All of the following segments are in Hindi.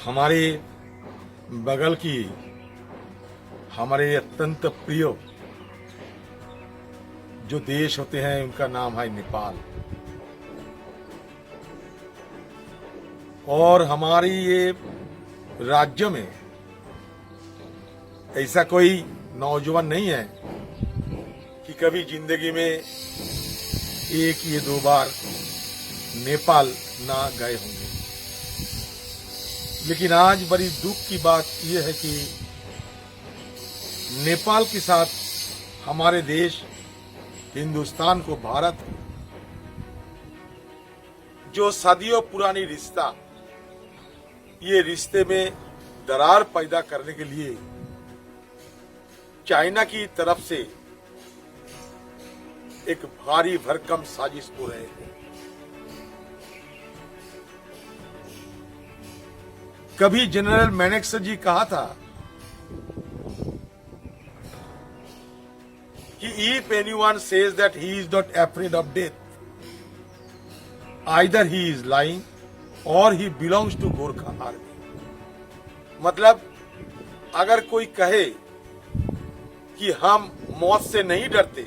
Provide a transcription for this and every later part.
हमारे बगल की हमारे अत्यंत प्रिय जो देश होते हैं उनका नाम है नेपाल। और हमारी ये राज्य में ऐसा कोई नौजवान नहीं है कि कभी जिंदगी में एक या दो बार नेपाल ना गए होंगे। लेकिन आज बड़ी दुख की बात यह है कि नेपाल के साथ हमारे देश हिंदुस्तान को भारत जो सदियों पुरानी रिश्ता, ये रिश्ते में दरार पैदा करने के लिए चाइना की तरफ से एक भारी भरकम साजिश हो रहे हैं। कभी जनरल मैनेक्स जी कहा था कि if anyone says that he is not afraid of death, either he is lying or he belongs to Gorkha army. मतलब अगर कोई कहे कि हम मौत से नहीं डरते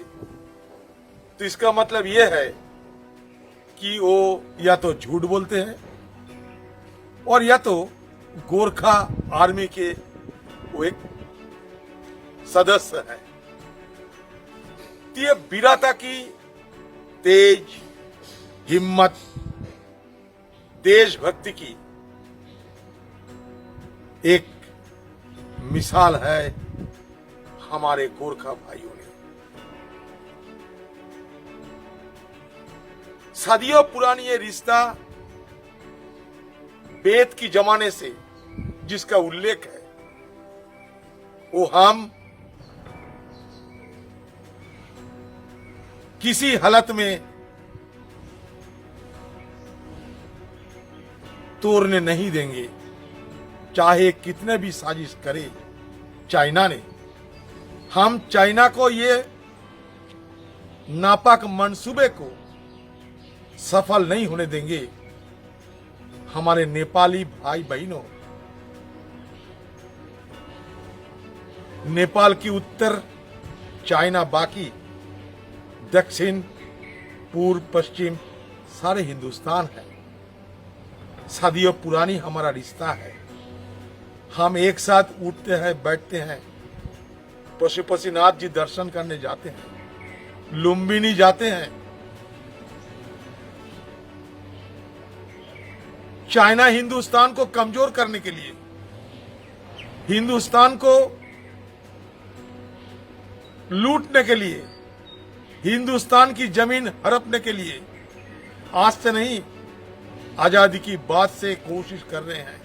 तो इसका मतलब यह है कि वो या तो झूठ बोलते हैं और या तो गोरखा आर्मी के वो एक सदस्य है। ये वीरता की, तेज हिम्मत, देशभक्ति की एक मिसाल है हमारे गोरखा भाइयों ने। सदियों पुरानी ये रिश्ता वेद की जमाने से जिसका उल्लेख है वो हम किसी हालत में तोड़ने नहीं देंगे, चाहे कितने भी साजिश करे चाइना ने। हम चाइना को ये नापाक मंसूबे को सफल नहीं होने देंगे। हमारे नेपाली भाई बहनों, नेपाल की उत्तर, चाइना बाकी, दक्षिण, पूर्व, पश्चिम सारे हिंदुस्तान है। सदियों पुरानी हमारा रिश्ता है। हम एक साथ उठते हैं, बैठते हैं, पशुपतिनाथ जी दर्शन करने जाते हैं, लुम्बिनी जाते हैं। चाइना हिंदुस्तान को कमजोर करने के लिए, हिंदुस्तान को लूटने के लिए, हिंदुस्तान की जमीन हड़पने के लिए आज से नहीं, आजादी की बात से कोशिश कर रहे हैं।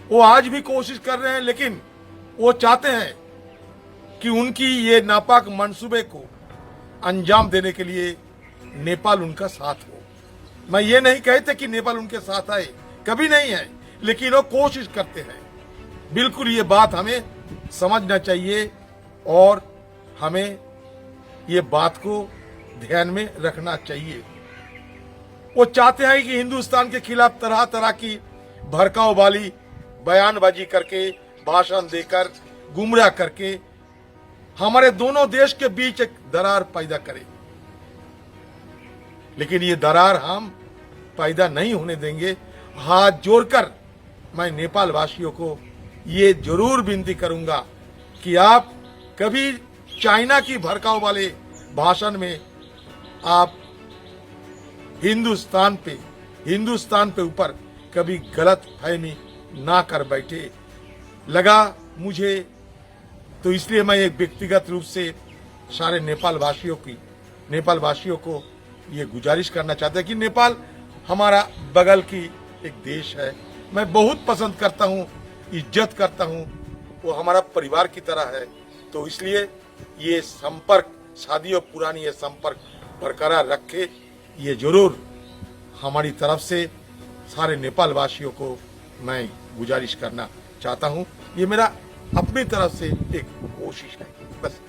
वो आज भी कोशिश कर रहे हैं, लेकिन वो चाहते हैं कि उनकी ये नापाक मंसूबे को अंजाम देने के लिए नेपाल उनका साथ हो। मैं ये नहीं कहते कि नेपाल उनके साथ आए, कभी नहीं है, लेकिन वो कोशिश करते हैं। बिल्कुल ये बात हमें समझना चाहिए और हमें ये बात को ध्यान में रखना चाहिए। वो चाहते हैं कि हिंदुस्तान के खिलाफ तरह तरह की भड़काऊ वाली बयानबाजी करके, भाषण देकर, गुमराह करके हमारे दोनों देश के बीच एक दरार पैदा करें। लेकिन ये दरार हम पैदा नहीं होने देंगे। हाथ जोड़कर मैं नेपाल वासियों को ये जरूर विनती करूंगा कि आप कभी चाइना की भड़काऊ वाले भाषण में आप हिंदुस्तान पे ऊपर कभी गलत फहमी ना कर बैठे। लगा मुझे तो इसलिए मैं एक व्यक्तिगत रूप से सारे नेपाल वासियों को ये गुजारिश करना चाहता है कि नेपाल हमारा बगल की एक देश है। मैं बहुत पसंद करता हूँ, इज्जत करता हूँ, वो हमारा परिवार की तरह है। तो इसलिए ये संपर्क, सदियों पुरानी ये संपर्क बरकरार रखे, ये जरूर हमारी तरफ से सारे नेपाल वासियों को मैं गुजारिश करना चाहता हूँ। ये मेरा अपनी तरफ से एक कोशिश है बस।